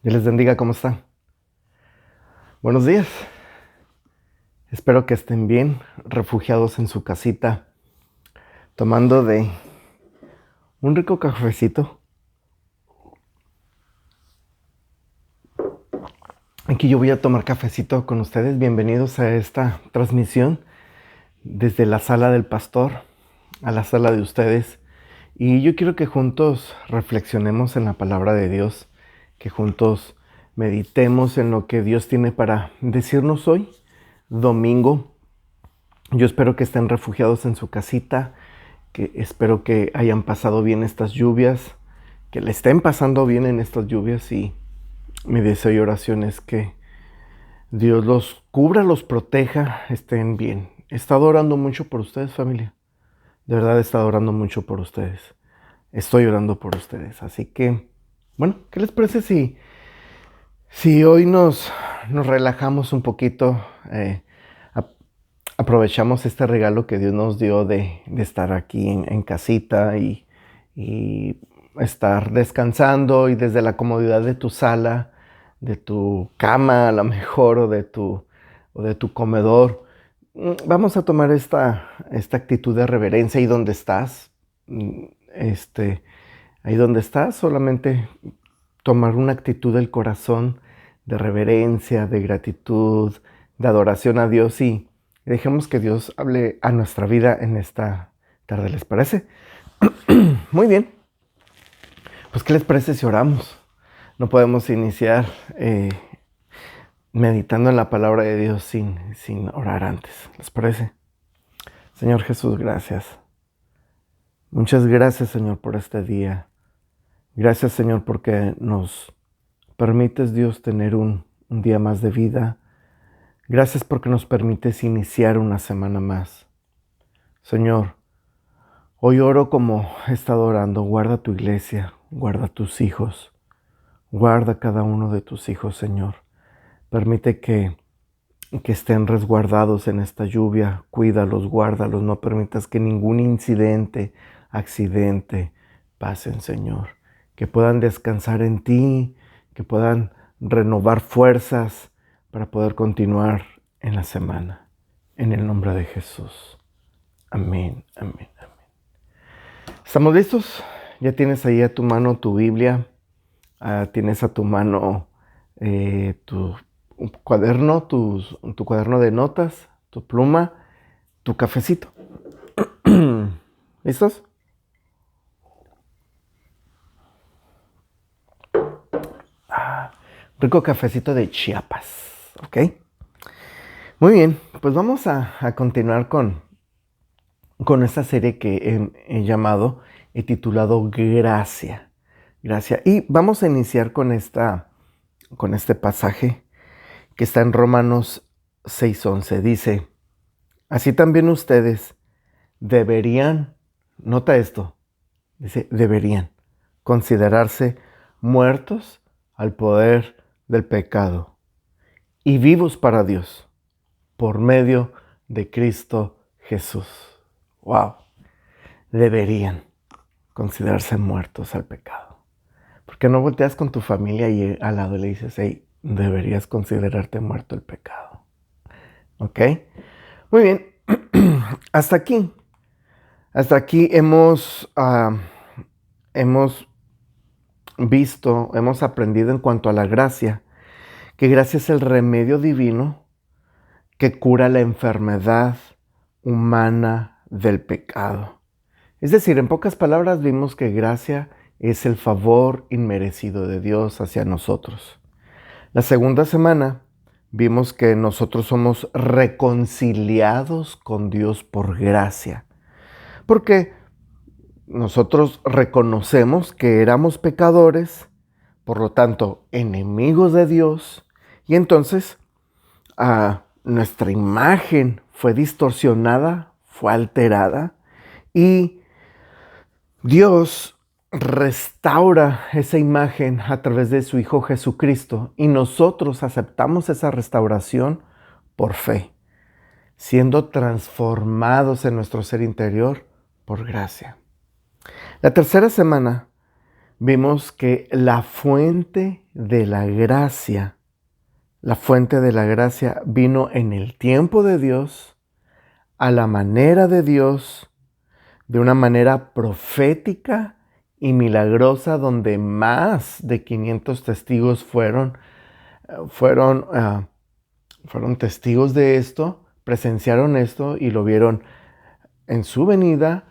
Dios les bendiga, ¿cómo están? Buenos días. Espero que estén bien, refugiados en su casita, tomando de un rico cafecito. Aquí yo voy a tomar cafecito con ustedes. Bienvenidos a esta transmisión desde la sala del pastor a la sala de ustedes. Y yo quiero que juntos reflexionemos en la palabra de Dios, que juntos meditemos en lo que Dios tiene para decirnos hoy, domingo. Yo espero que estén refugiados en su casita, que espero que hayan pasado bien estas lluvias, que le estén pasando bien en estas lluvias, y mi deseo y oración es que Dios los cubra, los proteja, estén bien. He estado orando mucho por ustedes, familia. De verdad he estado orando mucho por ustedes. Estoy orando por ustedes. Así que, bueno, ¿qué les parece si hoy nos relajamos un poquito? Aprovechamos este regalo que Dios nos dio de estar aquí en casita y estar descansando, y desde la comodidad de tu sala, de tu cama a lo mejor, o de tu comedor. Vamos a tomar esta actitud de reverencia ahí donde estás. Ahí donde estás, solamente tomar una actitud del corazón de reverencia, de gratitud, de adoración a Dios, y dejemos que Dios hable a nuestra vida en esta tarde. ¿Les parece? Muy bien. Pues, ¿qué les parece si oramos? No podemos iniciar meditando en la palabra de Dios sin orar antes. ¿Les parece? Señor Jesús, gracias. Muchas gracias, Señor, por este día. Gracias, Señor, porque nos permites, Dios, tener un día más de vida. Gracias porque nos permites iniciar una semana más. Señor, hoy oro como he estado orando. Guarda tu iglesia, guarda tus hijos, guarda cada uno de tus hijos, Señor. Permite que estén resguardados en esta lluvia. Cuídalos, guárdalos. No permitas que ningún incidente, accidente pasen, Señor. Que puedan descansar en ti, que puedan renovar fuerzas para poder continuar en la semana. En el nombre de Jesús. Amén, amén, amén. ¿Estamos listos? Ya tienes ahí a tu mano tu Biblia. Tienes a tu mano tu cuaderno, tu cuaderno de notas, tu pluma, tu cafecito. ¿Listos? Rico cafecito de Chiapas, ¿ok? Muy bien, pues vamos a continuar con esta serie que he llamado, he titulado Gracia. Gracia. Y vamos a iniciar con este pasaje que está en Romanos 6:11. Dice: así también ustedes deberían, nota esto, dice, deberían considerarse muertos al poder del pecado y vivos para Dios por medio de Cristo Jesús. Wow. Deberían considerarse muertos al pecado. ¿Por qué no volteas con tu familia y al lado le dices: hey, deberías considerarte muerto el pecado? ¿Ok? Muy bien. Hasta aquí hemos visto, hemos aprendido en cuanto a la gracia, que gracia es el remedio divino que cura la enfermedad humana del pecado. Es decir, en pocas palabras, vimos que gracia es el favor inmerecido de Dios hacia nosotros. La segunda semana vimos que nosotros somos reconciliados con Dios por gracia, porque nosotros reconocemos que éramos pecadores, por lo tanto, enemigos de Dios, y entonces nuestra imagen fue distorsionada, fue alterada, y Dios restaura esa imagen a través de su Hijo Jesucristo, y nosotros aceptamos esa restauración por fe, siendo transformados en nuestro ser interior por gracia. La tercera semana vimos que la fuente de la gracia vino en el tiempo de Dios, a la manera de Dios, de una manera profética y milagrosa, donde más de 500 testigos fueron testigos de esto, presenciaron esto y lo vieron en su venida,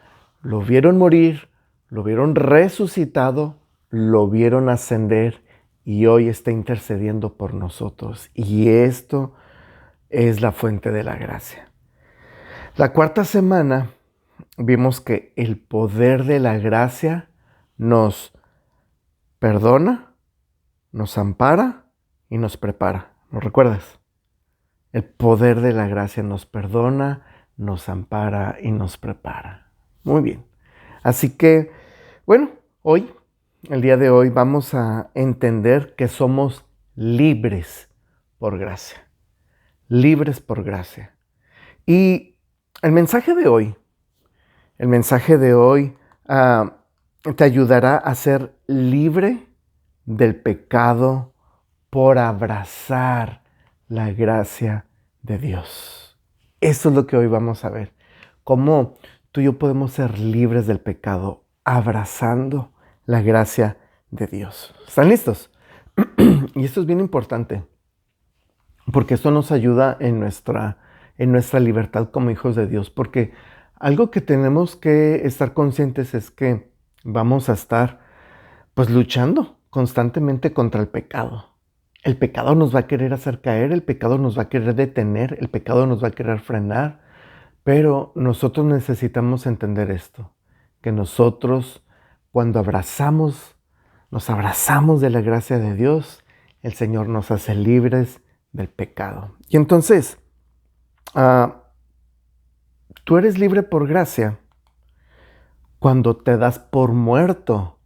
lo vieron morir, lo vieron resucitado, lo vieron ascender y hoy está intercediendo por nosotros. Y esto es la fuente de la gracia. La cuarta semana vimos que el poder de la gracia nos perdona, nos ampara y nos prepara. ¿No recuerdas? El poder de la gracia nos perdona, nos ampara y nos prepara. Muy bien. Así que, bueno, hoy, el día de hoy, vamos a entender que somos libres por gracia. Libres por gracia. Y el mensaje de hoy te ayudará a ser libre del pecado por abrazar la gracia de Dios. Eso es lo que hoy vamos a ver. Cómo tú y yo podemos ser libres del pecado abrazando la gracia de Dios. ¿Están listos? Y esto es bien importante, porque esto nos ayuda en nuestra libertad como hijos de Dios. Porque algo que tenemos que estar conscientes es que vamos a estar pues luchando constantemente contra el pecado. El pecado nos va a querer hacer caer, el pecado nos va a querer detener, el pecado nos va a querer frenar, pero nosotros necesitamos entender esto, que nosotros cuando nos abrazamos de la gracia de Dios, el Señor nos hace libres del pecado. Y entonces, tú eres libre por gracia cuando te das por muerto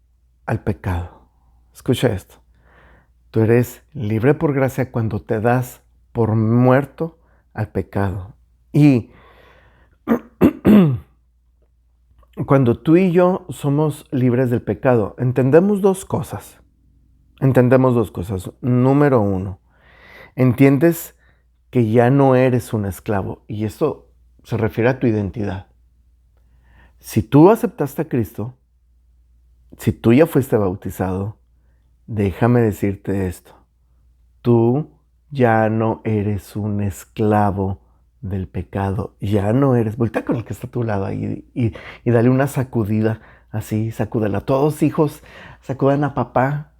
al pecado. Escucha esto. Tú eres libre por gracia cuando te das por muerto al pecado. Y cuando tú y yo somos libres del pecado, entendemos dos cosas. Número uno, entiendes que ya no eres un esclavo. Y esto se refiere a tu identidad. Si tú aceptaste a Cristo, si tú ya fuiste bautizado, déjame decirte esto. Tú ya no eres un esclavo del pecado. Ya no eres. Voltea con el que está a tu lado ahí y dale una sacudida. Así, sacúdela. Todos hijos, sacudan a papá,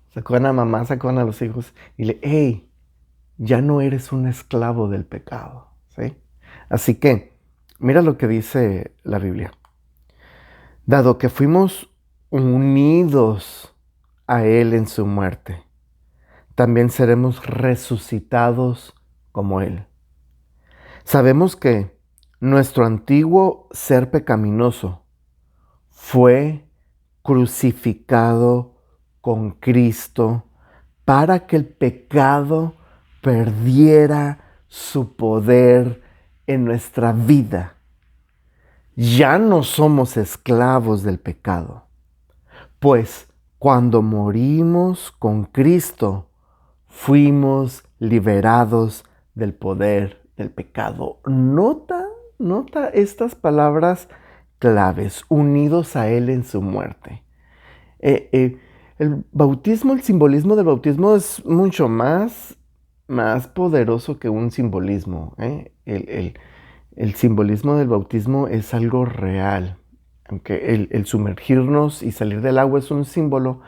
sacudan a mamá, sacudan a los hijos. Y le, hey, ya no eres un esclavo del pecado. ¿Sí? Así que, mira lo que dice la Biblia. Dado que fuimos unidos a Él en su muerte, también seremos resucitados como Él. Sabemos que nuestro antiguo ser pecaminoso fue crucificado con Cristo para que el pecado perdiera su poder en nuestra vida. Ya no somos esclavos del pecado, pues cuando morimos con Cristo, fuimos liberados del poder del pecado. Nota estas palabras claves, unidos a Él en su muerte. El bautismo, el simbolismo del bautismo es mucho más poderoso que un simbolismo. El simbolismo del bautismo es algo real. Aunque el sumergirnos y salir del agua es un símbolo,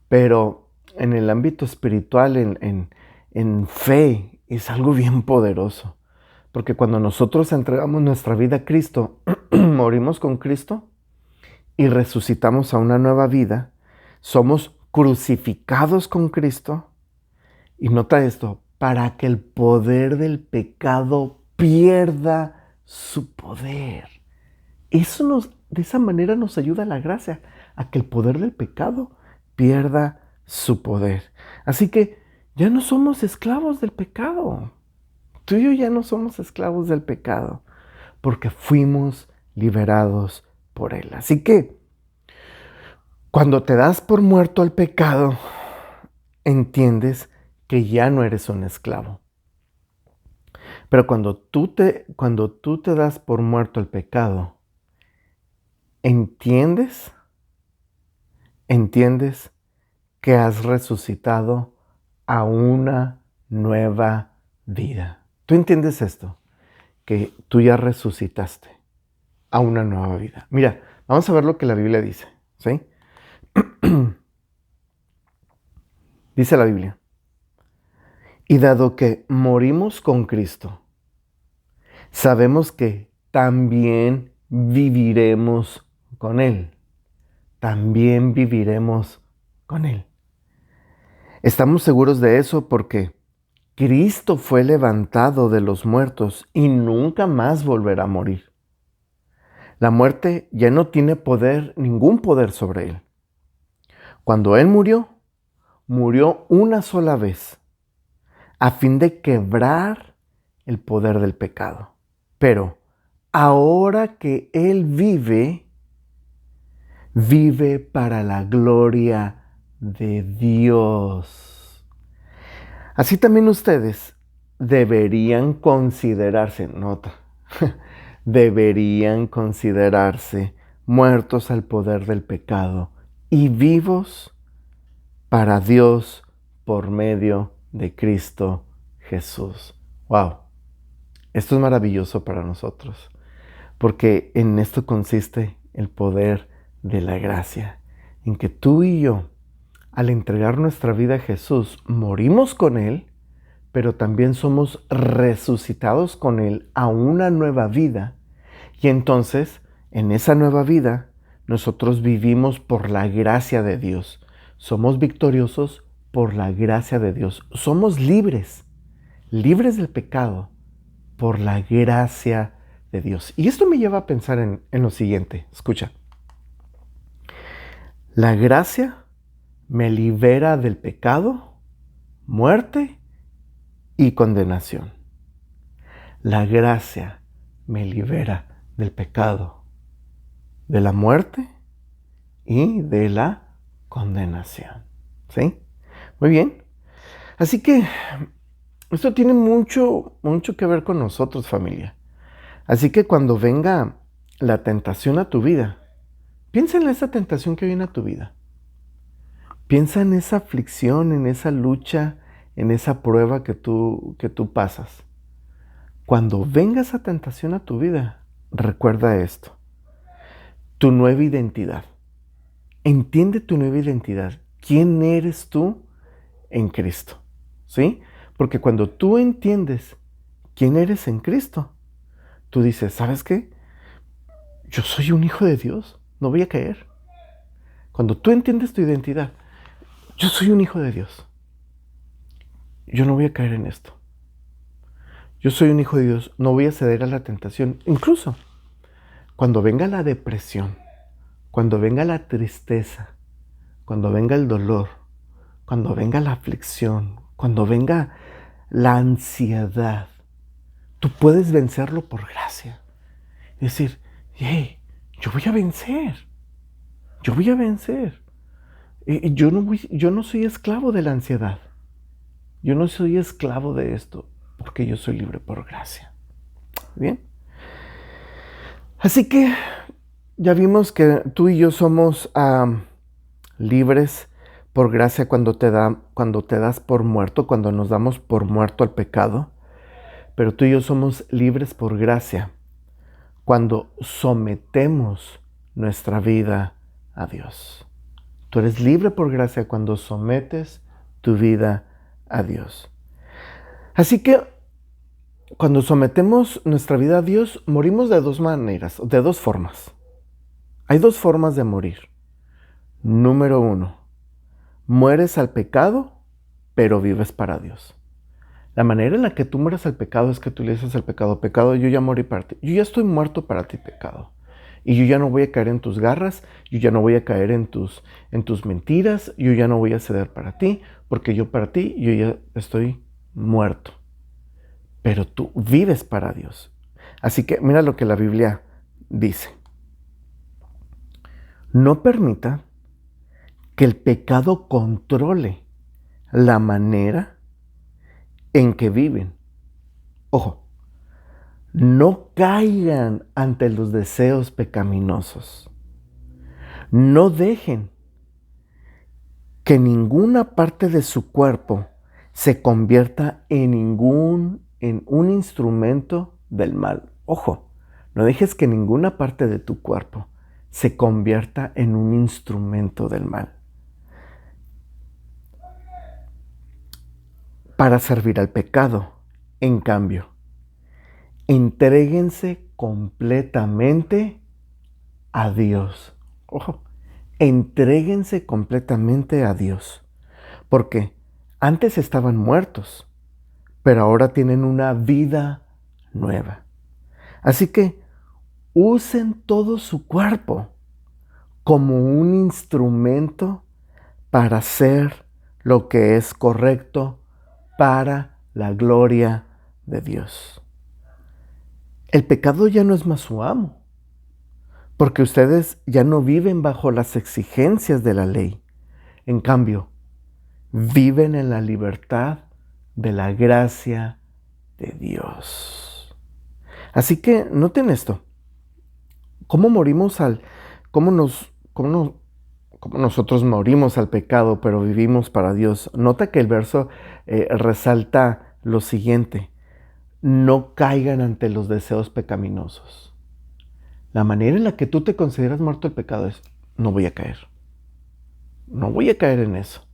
pero en el ámbito espiritual, en fe, es algo bien poderoso. Porque cuando nosotros entregamos nuestra vida a Cristo, morimos con Cristo y resucitamos a una nueva vida, somos crucificados con Cristo. Y nota esto, para que el poder del pecado pierda su poder. De esa manera nos ayuda la gracia, a que el poder del pecado pierda su poder. Así que ya no somos esclavos del pecado. Tú y yo ya no somos esclavos del pecado, porque fuimos liberados por Él. Así que Cuando te das por muerto al pecado, entiendes que ya no eres un esclavo. Pero cuando tú te das por muerto al pecado, entiendes que has resucitado a una nueva vida. ¿Tú entiendes esto? Que tú ya resucitaste a una nueva vida. Mira, vamos a ver lo que la Biblia dice, ¿sí? Dice la Biblia: y dado que morimos con Cristo, sabemos que también viviremos con Él. También viviremos con Él. Estamos seguros de eso porque Cristo fue levantado de los muertos y nunca más volverá a morir. La muerte ya no tiene poder, ningún poder sobre Él. Cuando Él murió, murió una sola vez, a fin de quebrar el poder del pecado. Pero ahora que Él vive para la gloria de Dios. Así también ustedes deberían considerarse, nota, deberían considerarse muertos al poder del pecado y vivos para Dios por medio de Cristo Jesús. ¡Wow! Esto es maravilloso para nosotros, porque en esto consiste el poder de la gracia, en que tú y yo, al entregar nuestra vida a Jesús, morimos con Él, pero también somos resucitados con Él a una nueva vida. Y entonces, en esa nueva vida, nosotros vivimos por la gracia de Dios. Somos victoriosos por la gracia de Dios. Somos libres del pecado por la gracia de Dios. Y esto me lleva a pensar en lo siguiente. Escucha. La gracia me libera del pecado, muerte y condenación. La gracia me libera del pecado, de la muerte y de la condenación. ¿Sí? Muy bien. Así que esto tiene mucho que ver con nosotros, familia. Así que cuando venga la tentación a tu vida, piensa en esa tentación que viene a tu vida. Piensa en esa aflicción, en esa lucha, en esa prueba que tú pasas. Cuando venga esa tentación a tu vida, recuerda esto. Tu nueva identidad. Entiende tu nueva identidad. ¿Quién eres tú en Cristo? ¿Sí? Porque cuando tú entiendes quién eres en Cristo, tú dices, ¿sabes qué? Yo soy un hijo de Dios, no voy a caer. Cuando tú entiendes tu identidad, yo soy un hijo de Dios. Yo no voy a caer en esto. Yo soy un hijo de Dios, no voy a ceder a la tentación. Incluso cuando venga la depresión, cuando venga la tristeza, cuando venga el dolor, cuando venga la aflicción, cuando venga la ansiedad, tú puedes vencerlo por gracia. Es decir, hey, yo voy a vencer. Yo voy a vencer. Yo no soy esclavo de la ansiedad. Yo no soy esclavo de esto, porque yo soy libre por gracia. ¿Bien? Así que ya vimos que tú y yo somos libres por gracia cuando te das por muerto, cuando nos damos por muerto al pecado. Pero tú y yo somos libres por gracia cuando sometemos nuestra vida a Dios. Tú eres libre por gracia cuando sometes tu vida a Dios. Así que cuando sometemos nuestra vida a Dios, morimos de dos maneras, de dos formas. Hay dos formas de morir. Número 1, mueres al pecado, pero vives para Dios. La manera en la que tú mueres al pecado es que tú le dices al pecado, pecado, yo ya morí para ti. Yo ya estoy muerto para ti, pecado. Y yo ya no voy a caer en tus garras, yo ya no voy a caer en tus mentiras, yo ya no voy a ceder para ti, porque yo para ti, yo ya estoy muerto. Pero tú vives para Dios. Así que mira lo que la Biblia dice. No permita que el pecado controle la manera en que viven. Ojo, no caigan ante los deseos pecaminosos. No dejen que ninguna parte de su cuerpo se convierta en un instrumento del mal. Ojo, no dejes que ninguna parte de tu cuerpo se convierta en un instrumento del mal para servir al pecado. En cambio, entréguense completamente a Dios. Ojo, entréguense completamente a Dios. Porque antes estaban muertos, pero ahora tienen una vida nueva. Así que usen todo su cuerpo como un instrumento para hacer lo que es correcto para la gloria de Dios. El pecado ya no es más su amo, porque ustedes ya no viven bajo las exigencias de la ley. En cambio, viven en la libertad de la gracia de Dios. Así que noten esto. ¿Cómo morimos cómo nosotros morimos al pecado, pero vivimos para Dios? Nota que el verso resalta lo siguiente: no caigan ante los deseos pecaminosos. La manera en la que tú te consideras muerto al pecado es: no voy a caer. No voy a caer en eso.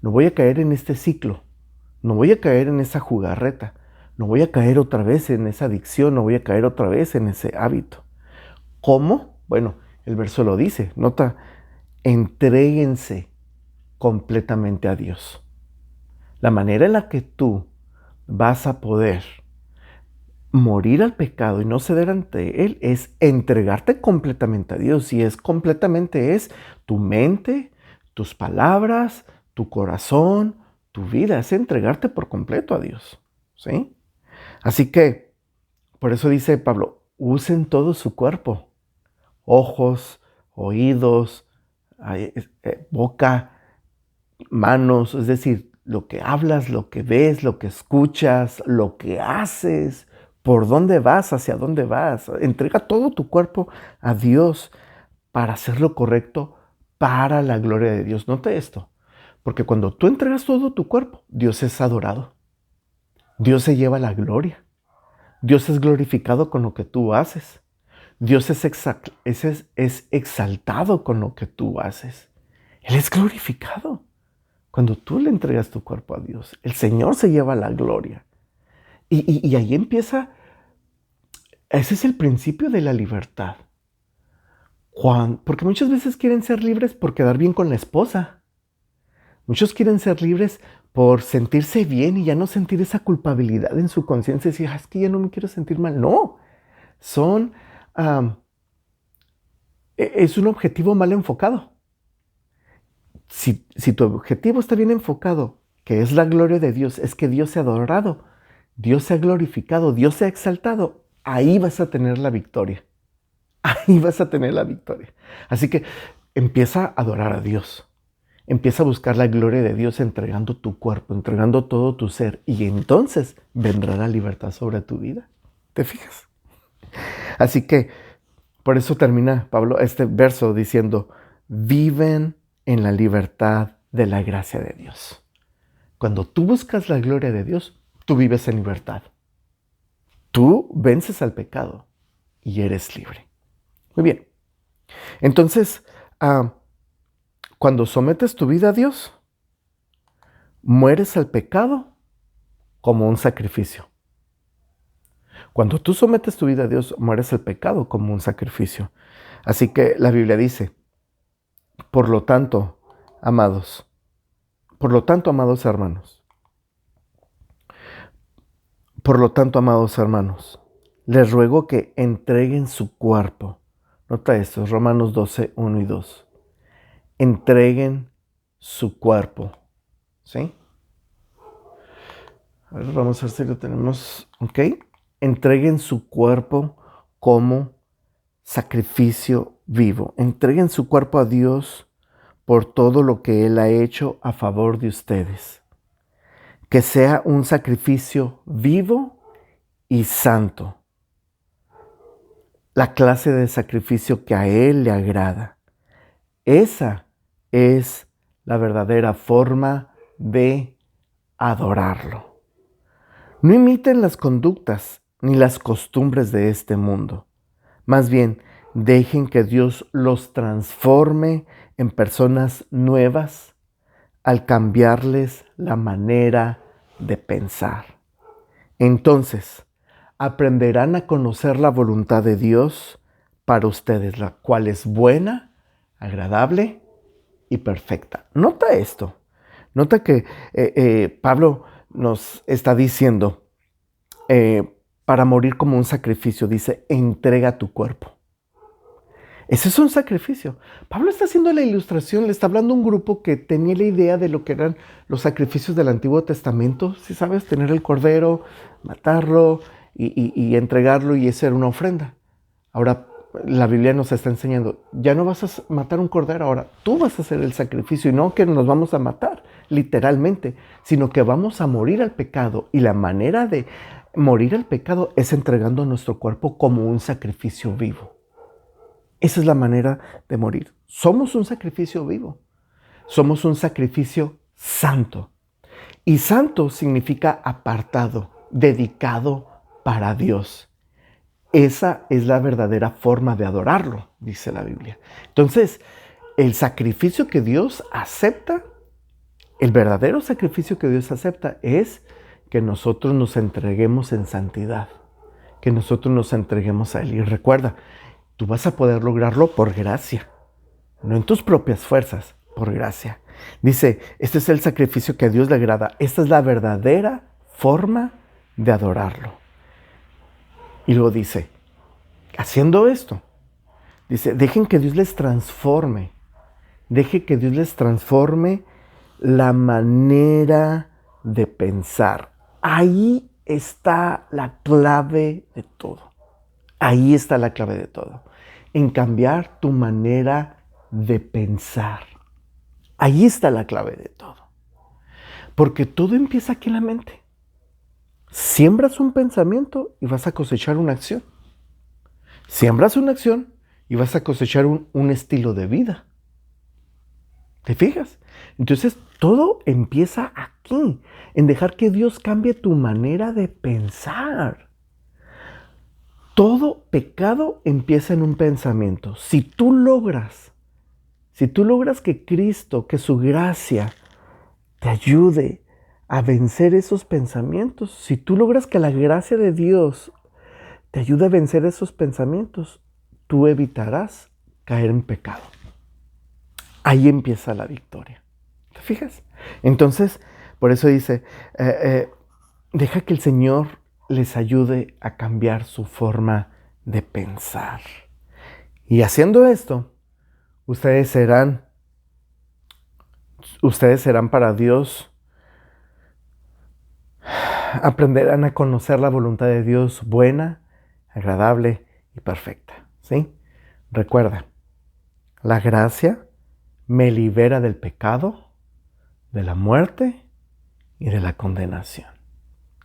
No voy a caer en este ciclo. No voy a caer en esa jugarreta. No voy a caer otra vez en esa adicción. No voy a caer otra vez en ese hábito. ¿Cómo? Bueno, el verso lo dice. Nota, entréguense completamente a Dios. La manera en la que tú vas a poder morir al pecado y no ceder ante él es entregarte completamente a Dios. Y completamente es tu mente, tus palabras, tu corazón, tu vida. Es entregarte por completo a Dios. ¿Sí? Así que, por eso dice Pablo, usen todo su cuerpo. Ojos, oídos, boca, manos, es decir, lo que hablas, lo que ves, lo que escuchas, lo que haces, por dónde vas, hacia dónde vas. Entrega todo tu cuerpo a Dios para hacer lo correcto para la gloria de Dios. Note esto, porque cuando tú entregas todo tu cuerpo, Dios es adorado. Dios se lleva la gloria. Dios es glorificado con lo que tú haces. Dios es exaltado con lo que tú haces. Él es glorificado. Cuando tú le entregas tu cuerpo a Dios, el Señor se lleva la gloria. Y ahí empieza, ese es el principio de la libertad. Porque muchas veces quieren ser libres por quedar bien con la esposa. Muchos quieren ser libres por sentirse bien y ya no sentir esa culpabilidad en su conciencia y decir, es que ya no me quiero sentir mal. No, es un objetivo mal enfocado. Si tu objetivo está bien enfocado, que es la gloria de Dios, es que Dios sea adorado, Dios sea glorificado, Dios sea exaltado, ahí vas a tener la victoria. Ahí vas a tener la victoria. Así que empieza a adorar a Dios. Empieza a buscar la gloria de Dios entregando tu cuerpo, entregando todo tu ser. Y entonces vendrá la libertad sobre tu vida. ¿Te fijas? Así que por eso termina Pablo este verso diciendo, viven en la libertad de la gracia de Dios. Cuando tú buscas la gloria de Dios, tú vives en libertad. Tú vences al pecado y eres libre. Muy bien. Entonces, cuando sometes tu vida a Dios, mueres al pecado como un sacrificio. Cuando tú sometes tu vida a Dios, mueres al pecado como un sacrificio. Así que la Biblia dice, por lo tanto, amados hermanos, les ruego que entreguen su cuerpo. Nota esto, Romanos 12, 1 y 2. Entreguen su cuerpo. ¿Sí? A ver, vamos a ver si lo tenemos. ¿Ok? Entreguen su cuerpo como sacrificio vivo. Entreguen su cuerpo a Dios por todo lo que Él ha hecho a favor de ustedes. Que sea un sacrificio vivo y santo. La clase de sacrificio que a Él le agrada. Esa es la verdadera forma de adorarlo. No imiten las conductas ni las costumbres de este mundo. Más bien, dejen que Dios los transforme en personas nuevas al cambiarles la manera de pensar. Entonces, aprenderán a conocer la voluntad de Dios para ustedes, la cual es buena, agradable y perfecta. Nota esto. Nota que Pablo nos está diciendo, para morir como un sacrificio, dice, entrega tu cuerpo. Ese es un sacrificio. Pablo está haciendo la ilustración, le está hablando a un grupo que tenía la idea de lo que eran los sacrificios del Antiguo Testamento. Si sabes, tener el cordero, matarlo y entregarlo, y esa era una ofrenda. Ahora la Biblia nos está enseñando, ya no vas a matar un cordero, ahora tú vas a hacer el sacrificio, y no que nos vamos a matar literalmente, sino que vamos a morir al pecado, y la manera de morir al pecado es entregando nuestro cuerpo como un sacrificio vivo. Esa es la manera de morir. Somos un sacrificio vivo. Somos un sacrificio santo. Y santo significa apartado, dedicado para Dios. Esa es la verdadera forma de adorarlo, dice la Biblia. Entonces, el sacrificio que Dios acepta, el verdadero sacrificio que Dios acepta es que nosotros nos entreguemos en santidad, que nosotros nos entreguemos a Él. Y recuerda, tú vas a poder lograrlo por gracia, no en tus propias fuerzas, por gracia. Dice, este es el sacrificio que a Dios le agrada. Esta es la verdadera forma de adorarlo. Y luego dice, haciendo esto, dice, dejen que Dios les transforme. Deje que Dios les transforme la manera de pensar. Ahí está la clave de todo. Ahí está la clave de todo. En cambiar tu manera de pensar. Ahí está la clave de todo. Porque todo empieza aquí en la mente. Siembras un pensamiento y vas a cosechar una acción. Siembras una acción y vas a cosechar un estilo de vida. ¿Te fijas? Entonces todo empieza aquí, en dejar que Dios cambie tu manera de pensar. Todo pecado empieza en un pensamiento. Si tú logras que Cristo, que su gracia te ayude a vencer esos pensamientos, si tú logras que la gracia de Dios te ayude a vencer esos pensamientos, tú evitarás caer en pecado. Ahí empieza la victoria. ¿Te fijas? Entonces, por eso dice, deja que el Señor les ayude a cambiar su forma de pensar. Y haciendo esto, ustedes serán para Dios, aprenderán a conocer la voluntad de Dios buena, agradable y perfecta. ¿Sí? Recuerda, la gracia me libera del pecado, de la muerte y de la condenación.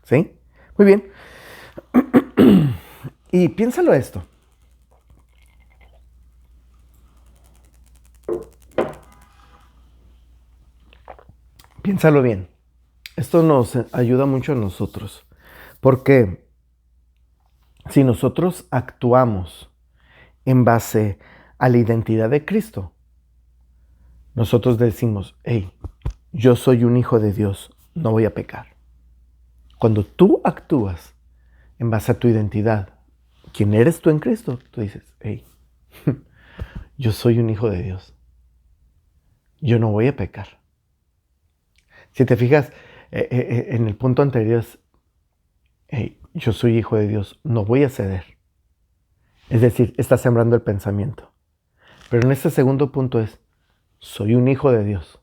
¿Sí? Muy bien. Y piénsalo esto. Piénsalo bien. Esto nos ayuda mucho a nosotros. Porque si nosotros actuamos en base a la identidad de Cristo, nosotros decimos, hey, yo soy un hijo de Dios, no voy a pecar. Cuando tú actúas en base a tu identidad, ¿quién eres tú en Cristo? Tú dices, hey, yo soy un hijo de Dios, yo no voy a pecar. Si te fijas, en el punto anterior es, hey, yo soy hijo de Dios, no voy a ceder. Es decir, estás sembrando el pensamiento. Pero en este segundo punto es, soy un hijo de Dios,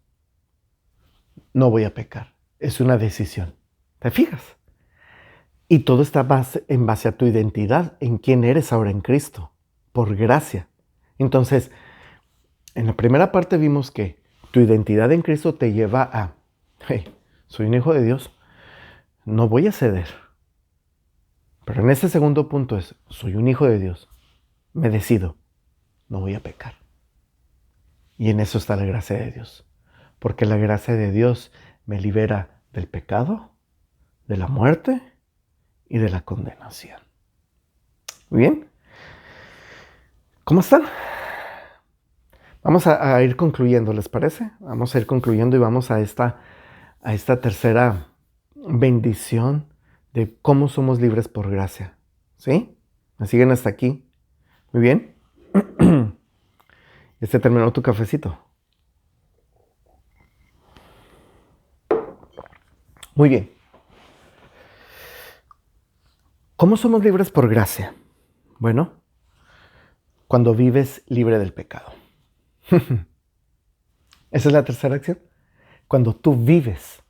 no voy a pecar. Es una decisión. ¿Te fijas? Y todo está en base a tu identidad, en quién eres ahora en Cristo, por gracia. Entonces, en la primera parte vimos que Tu identidad en Cristo te lleva a, hey, soy un hijo de Dios, no voy a ceder. Pero en ese segundo punto es, soy un hijo de Dios, me decido, no voy a pecar. Y en eso está la gracia de Dios. Porque la gracia de Dios me libera del pecado, de la muerte y de la condenación. Muy bien. ¿Cómo están? Vamos a ir concluyendo, ¿les parece? Vamos a ir concluyendo y vamos a esta tercera bendición de cómo somos libres por gracia. ¿Sí? ¿Me siguen hasta aquí? Muy bien. Terminó tu cafecito. Muy bien. ¿Cómo somos libres por gracia? Bueno, cuando vives libre del pecado. Esa es la tercera acción. Cuando tú vives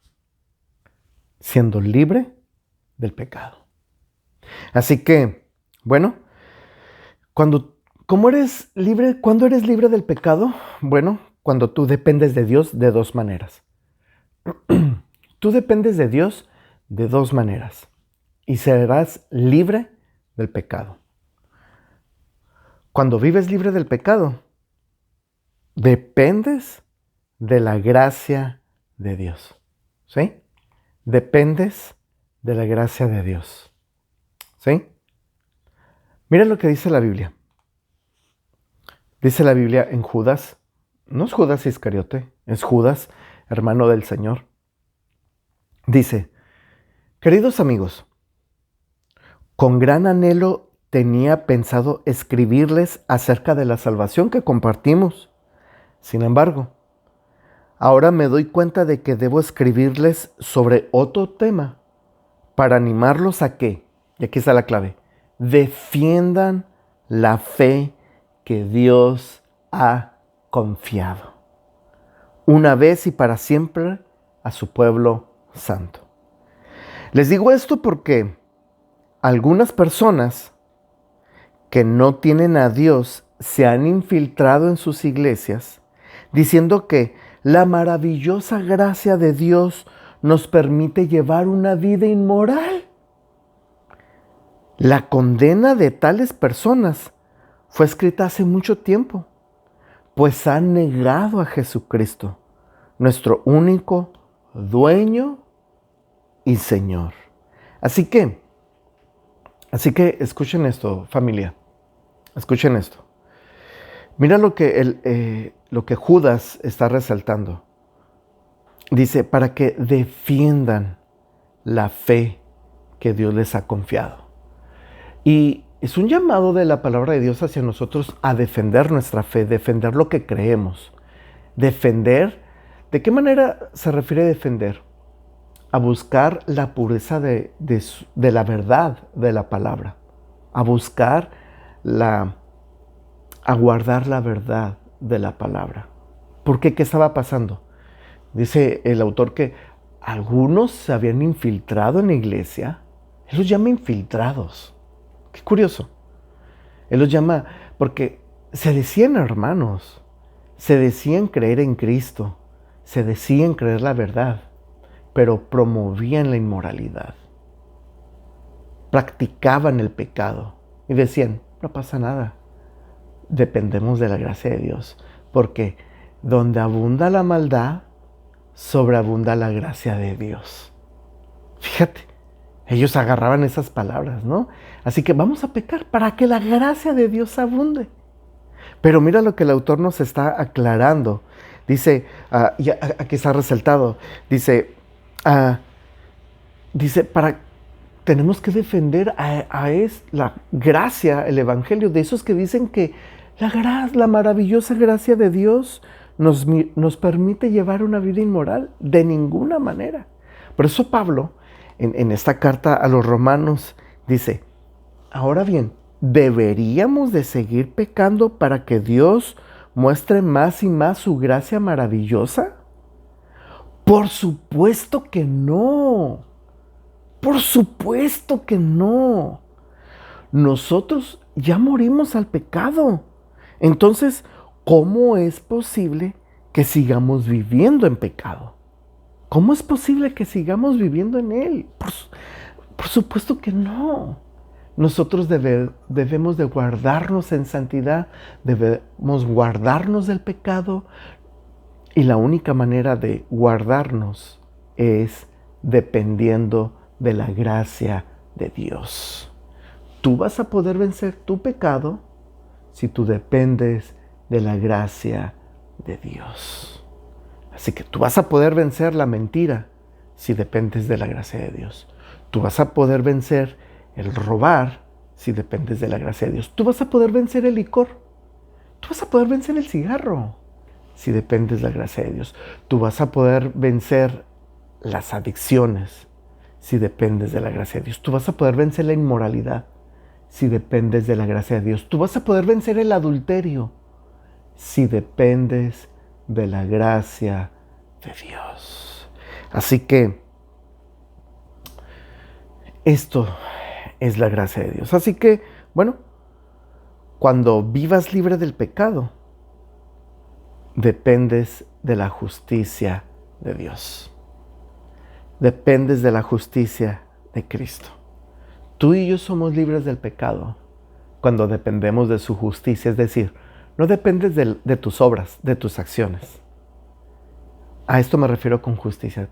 siendo libre del pecado. Así que, bueno, ¿cómo eres libre? ¿Cuándo eres libre del pecado? Bueno, cuando tú dependes de Dios de dos maneras. Tú dependes de Dios de dos maneras y serás libre del pecado. Cuando vives libre del pecado, dependes de la gracia de Dios. ¿Sí? Dependes de la gracia de Dios. ¿Sí? Mira lo que dice la Biblia. Dice la Biblia en Judas. No es Judas Iscariote, es Judas, hermano del Señor. Dice, queridos amigos, con gran anhelo tenía pensado escribirles acerca de la salvación que compartimos. Sin embargo, ahora me doy cuenta de que debo escribirles sobre otro tema para animarlos a que, y aquí está la clave, defiendan la fe que Dios ha confiado, una vez y para siempre, a su pueblo santo. Les digo esto porque algunas personas que no tienen a Dios se han infiltrado en sus iglesias diciendo que la maravillosa gracia de Dios nos permite llevar una vida inmoral. La condena de tales personas fue escrita hace mucho tiempo, pues han negado a Jesucristo, nuestro único dueño y Señor. Así que escuchen esto, familia. Escuchen esto. Mira lo que Judas está resaltando. Dice, para que defiendan la fe que Dios les ha confiado. Y es un llamado de la palabra de Dios hacia nosotros a defender nuestra fe, defender lo que creemos. Defender, ¿de qué manera se refiere a defender? A buscar la pureza de la verdad de la palabra. A buscar a guardar la verdad de la palabra. ¿Por qué? ¿Qué estaba pasando? Dice el autor que algunos se habían infiltrado en la iglesia. Él los llama infiltrados. Qué curioso. Él los llama porque se decían hermanos, se decían creer en Cristo, se decían creer la verdad, pero promovían la inmoralidad. Practicaban el pecado y decían, no pasa nada. Dependemos de la gracia de Dios, porque donde abunda la maldad, sobreabunda la gracia de Dios. Fíjate, ellos agarraban esas palabras, ¿no? Así que vamos a pecar para que la gracia de Dios abunde. Pero mira lo que el autor nos está aclarando. Dice, y aquí está resaltado, dice, tenemos que defender la gracia, el evangelio, de esos que dicen que la maravillosa gracia de Dios nos permite llevar una vida inmoral de ninguna manera. Por eso Pablo, en esta carta a los romanos, dice, ahora bien, ¿deberíamos de seguir pecando para que Dios muestre más y más su gracia maravillosa? Por supuesto que no. Por supuesto que no. Nosotros ya morimos al pecado. Entonces, ¿cómo es posible que sigamos viviendo en pecado. ¿Cómo es posible que sigamos viviendo en él? Por supuesto que no. Nosotros debemos de guardarnos en santidad, debemos guardarnos del pecado, y la única manera de guardarnos es dependiendo de la gracia de Dios. Tú vas a poder vencer tu pecado si tú dependes de la gracia de Dios. Así que tú vas a poder vencer la mentira si dependes de la gracia de Dios. Tú vas a poder vencer el robar si dependes de la gracia de Dios. Tú vas a poder vencer el licor. Tú vas a poder vencer el cigarro si dependes de la gracia de Dios. Tú vas a poder vencer las adicciones si dependes de la gracia de Dios. Tú vas a poder vencer la inmoralidad si dependes de la gracia de Dios. Tú vas a poder vencer el adulterio si dependes de la gracia de Dios. Así que esto es la gracia de Dios. Así que, bueno, cuando vivas libre del pecado, dependes de la justicia de Dios. Dependes de la justicia de Cristo. Tú y yo somos libres del pecado cuando dependemos de su justicia. Es decir, no dependes de tus obras, de tus acciones. A esto me refiero con justicia.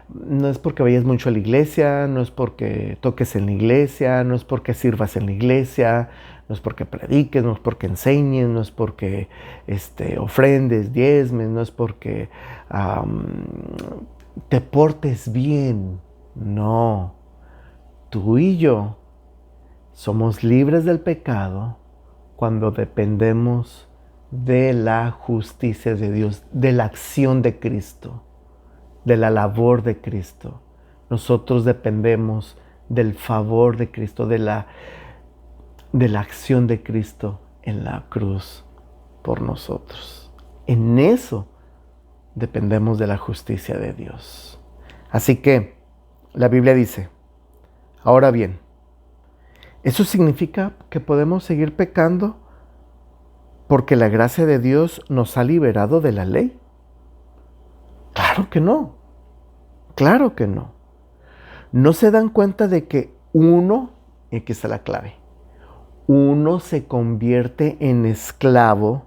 No es porque vayas mucho a la iglesia, no es porque toques en la iglesia, no es porque sirvas en la iglesia, no es porque prediques, no es porque enseñes, no es porque ofrendes, diezmes, no es porque te portes bien. No, tú y yo somos libres del pecado cuando dependemos de la justicia de Dios, de la acción de Cristo, de la labor de Cristo. Nosotros dependemos del favor de Cristo, de la acción de Cristo en la cruz por nosotros. En eso dependemos de la justicia de Dios. Así que la Biblia dice, ahora bien, ¿eso significa que podemos seguir pecando porque la gracia de Dios nos ha liberado de la ley? Claro que no. Claro que no. No se dan cuenta de que y aquí está la clave, uno se convierte en esclavo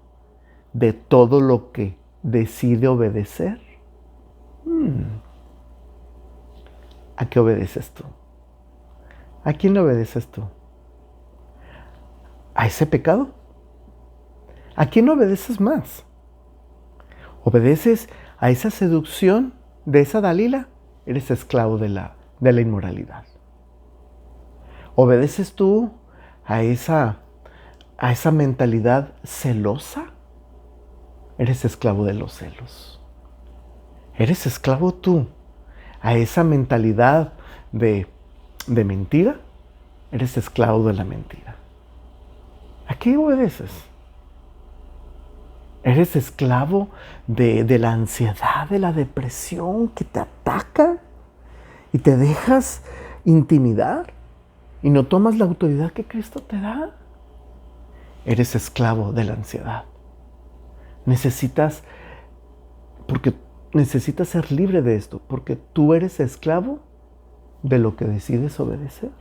de todo lo que decide obedecer. ¿A qué obedeces tú? ¿A quién le obedeces tú? ¿A ese pecado? ¿A quién obedeces más? ¿Obedeces a esa seducción de esa Dalila? Eres esclavo de la inmoralidad. ¿Obedeces tú a esa mentalidad celosa? Eres esclavo de los celos. ¿Eres esclavo tú a esa mentalidad de mentira? Eres esclavo de la mentira. ¿A qué obedeces? ¿Eres esclavo de la ansiedad, de la depresión que te ataca y te dejas intimidar y no tomas la autoridad que Cristo te da? Eres esclavo de la ansiedad. Necesitas ser libre de esto, porque tú eres esclavo de lo que decides obedecer.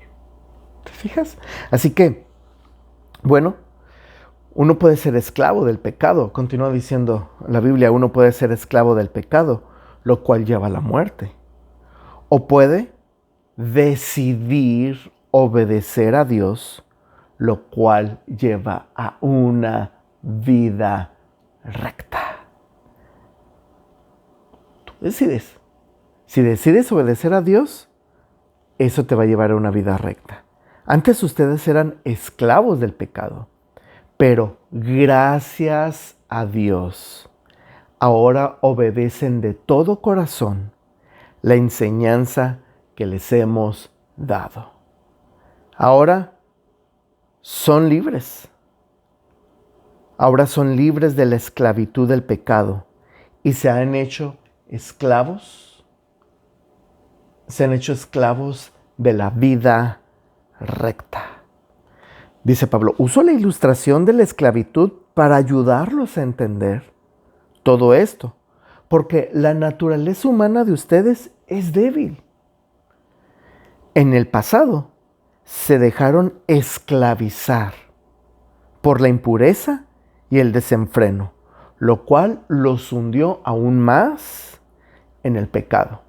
¿Te fijas? Así que, bueno, uno puede ser esclavo del pecado. Continúa diciendo la Biblia, uno puede ser esclavo del pecado, lo cual lleva a la muerte. O puede decidir obedecer a Dios, lo cual lleva a una vida recta. Tú decides. Si decides obedecer a Dios, eso te va a llevar a una vida recta. Antes ustedes eran esclavos del pecado, pero gracias a Dios, ahora obedecen de todo corazón la enseñanza que les hemos dado. Ahora son libres. Ahora son libres de la esclavitud del pecado y se han hecho esclavos. Se han hecho esclavos de la vida recta. Dice Pablo, uso la ilustración de la esclavitud para ayudarlos a entender todo esto, porque la naturaleza humana de ustedes es débil. En el pasado se dejaron esclavizar por la impureza y el desenfreno, lo cual los hundió aún más en el pecado.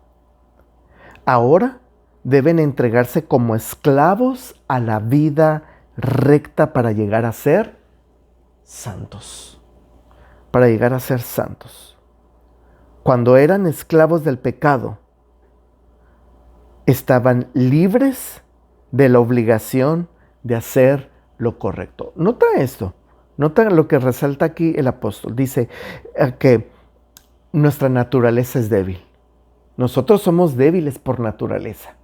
Ahora deben entregarse como esclavos a la vida recta para llegar a ser santos. Para llegar a ser santos. Cuando eran esclavos del pecado, estaban libres de la obligación de hacer lo correcto. Nota esto, nota lo que resalta aquí el apóstol. Dice que nuestra naturaleza es débil. Nosotros somos débiles por naturaleza.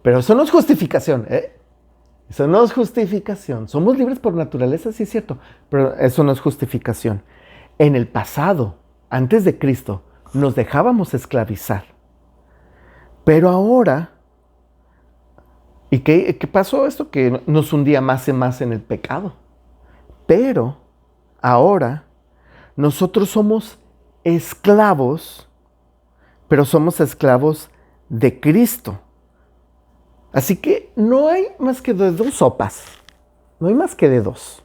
Pero eso no es justificación, ¿eh? Eso no es justificación. Somos libres por naturaleza, sí es cierto, pero eso no es justificación. En el pasado, antes de Cristo, nos dejábamos esclavizar. Pero ahora, ¿y qué pasó esto? Que nos hundía más y más en el pecado. Pero ahora nosotros somos esclavos, pero somos esclavos de Cristo. Así que no hay más que de dos sopas. No hay más que de dos.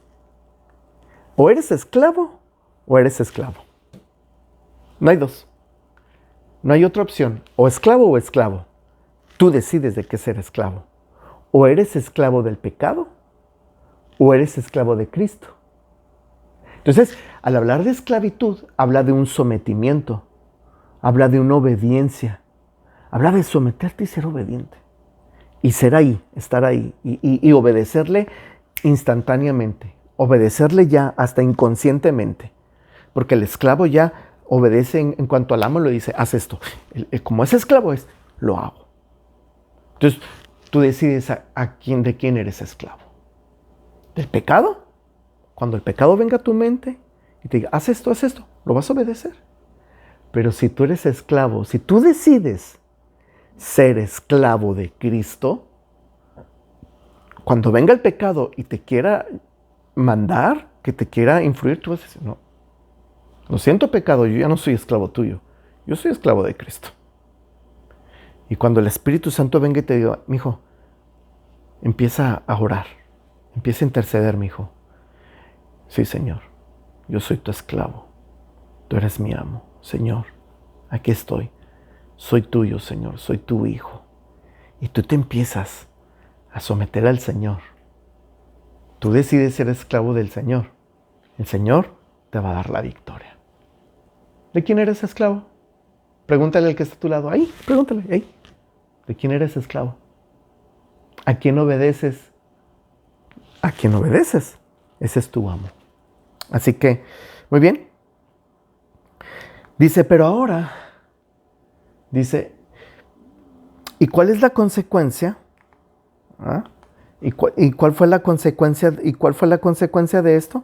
O eres esclavo o eres esclavo. No hay dos. No hay otra opción. O esclavo o esclavo. Tú decides de qué ser esclavo. O eres esclavo del pecado o eres esclavo de Cristo. Entonces, al hablar de esclavitud, habla de un sometimiento. Habla de una obediencia. Habla de someterte y ser obediente. Y ser ahí, estar ahí y obedecerle instantáneamente. Obedecerle ya hasta inconscientemente. Porque el esclavo ya obedece en cuanto al amo le dice, haz esto. Como es esclavo es, lo hago. Entonces, tú decides de quién eres esclavo. ¿Del pecado? Cuando el pecado venga a tu mente y te diga, haz esto, lo vas a obedecer. Pero si tú eres esclavo, si tú decides ser esclavo de Cristo, cuando venga el pecado y te quiera mandar, que te quiera influir, tú vas a decir, no, lo siento pecado, yo ya no soy esclavo tuyo, yo soy esclavo de Cristo. Y cuando el Espíritu Santo venga y te diga, mijo, empieza a orar, empieza a interceder, mijo. Sí, Señor, yo soy tu esclavo, tú eres mi amo, Señor, aquí estoy. Soy tuyo, Señor, soy tu hijo. Y tú te empiezas a someter al Señor. Tú decides ser esclavo del Señor. El Señor te va a dar la victoria. ¿De quién eres esclavo? Pregúntale al que está a tu lado. Ahí, pregúntale, ahí. ¿De quién eres esclavo? ¿A quién obedeces? ¿A quién obedeces? Ese es tu amo. Así que, muy bien. Dice, pero ahora... Dice, ¿y cuál es la consecuencia? ¿Ah? ¿Y cuál fue la consecuencia? ¿Y cuál fue la consecuencia de esto?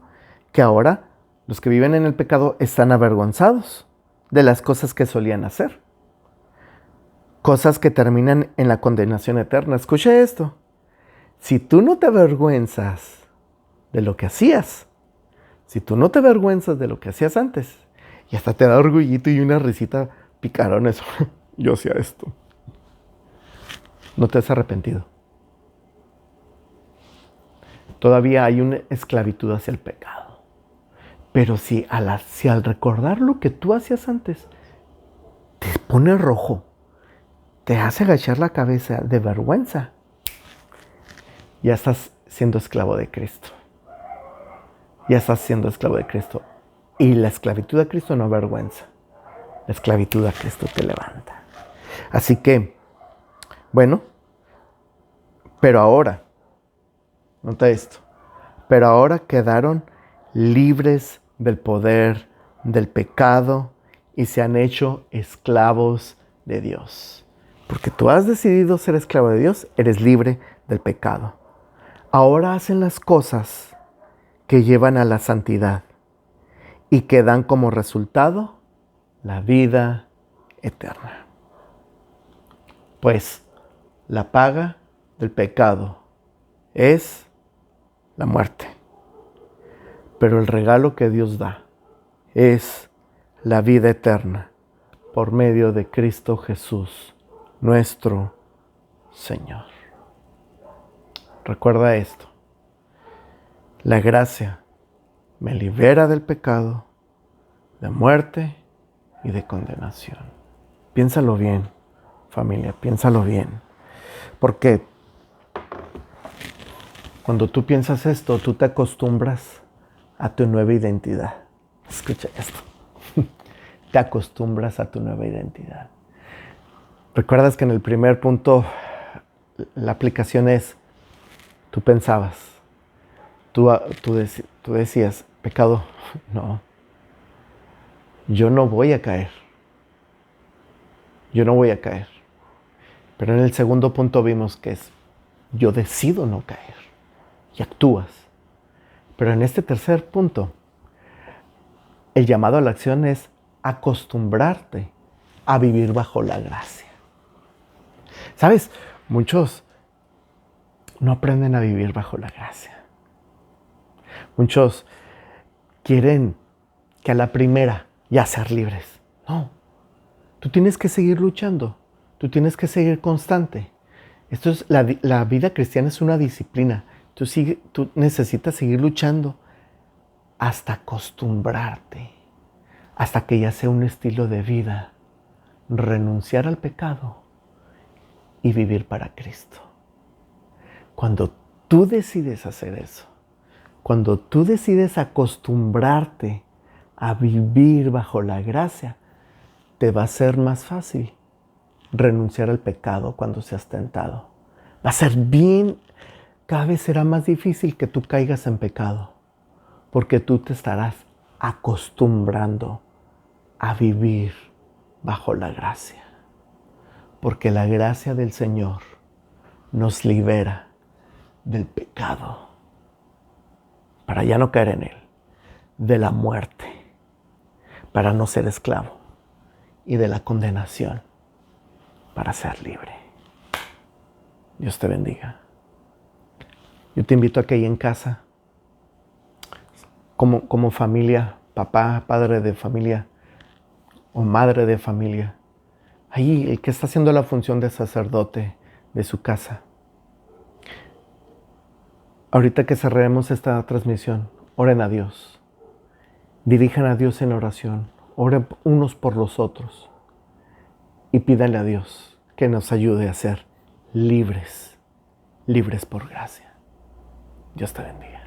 Que ahora los que viven en el pecado están avergonzados de las cosas que solían hacer. Cosas que terminan en la condenación eterna. Escucha esto. Si tú no te avergüenzas de lo que hacías, si tú no te avergüenzas de lo que hacías antes, y hasta te da orgullito y una risita picarón eso. Yo hacía esto. No te has arrepentido. Todavía hay una esclavitud hacia el pecado. Pero si al recordar lo que tú hacías antes, te pone rojo, te hace agachar la cabeza de vergüenza, ya estás siendo esclavo de Cristo. Ya estás siendo esclavo de Cristo. Y la esclavitud a Cristo no avergüenza. La esclavitud a Cristo te levanta. Así que, bueno, pero ahora, nota esto, pero ahora quedaron libres del poder del pecado y se han hecho esclavos de Dios. Porque tú has decidido ser esclavo de Dios, eres libre del pecado. Ahora hacen las cosas que llevan a la santidad y que dan como resultado la vida eterna. Pues la paga del pecado es la muerte. Pero el regalo que Dios da es la vida eterna por medio de Cristo Jesús, nuestro Señor. Recuerda esto. La gracia me libera del pecado, de muerte y de condenación. Piénsalo bien, familia, piénsalo bien. Porque cuando tú piensas esto, tú te acostumbras a tu nueva identidad. Escucha esto. Te acostumbras a tu nueva identidad. Recuerdas que en el primer punto la aplicación es, tú pensabas, tú decías, pecado, no, yo no voy a caer. Yo no voy a caer. Pero en el segundo punto vimos que es, yo decido no caer. Y actúas. Pero en este tercer punto, el llamado a la acción es acostumbrarte a vivir bajo la gracia. ¿Sabes? Muchos no aprenden a vivir bajo la gracia. Muchos quieren que a la primera ya ser libres. No. Tú tienes que seguir luchando. Tú tienes que seguir constante. Esto es, la vida cristiana es una disciplina. Tú necesitas seguir luchando hasta acostumbrarte, hasta que ya sea un estilo de vida, renunciar al pecado y vivir para Cristo. Cuando tú decides hacer eso, cuando tú decides acostumbrarte a vivir bajo la gracia, te va a ser más fácil renunciar al pecado cuando seas tentado. Va a ser bien, cada vez será más difícil que tú caigas en pecado, porque tú te estarás acostumbrando a vivir bajo la gracia. Porque la gracia del Señor nos libera del pecado, para ya no caer en él, de la muerte, para no ser esclavo, y de la condenación, para ser libre. Dios te bendiga. Yo te invito a que ahí en casa, como familia, papá, padre de familia o madre de familia, ahí el que está haciendo la función de sacerdote de su casa, ahorita que cerremos esta transmisión, oren a Dios, dirijan a Dios en oración, oren unos por los otros y pídanle a Dios que nos ayude a ser libres por gracia. Dios te bendiga.